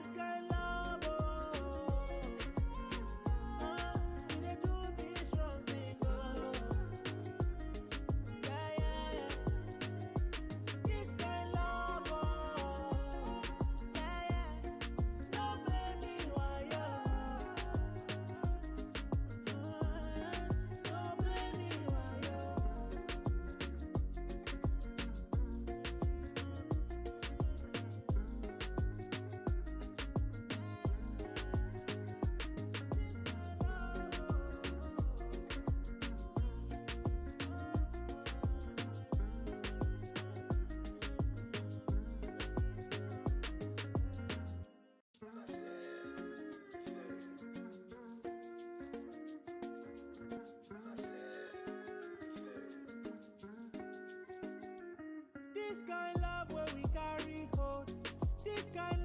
This kind love, oh, you dey do me strong thing, oh. Yeah, yeah, yeah. This kind love, oh, yeah, yeah. No blame me, why, yo. No blame me, why, yo. This kind love where we carry hold. This kind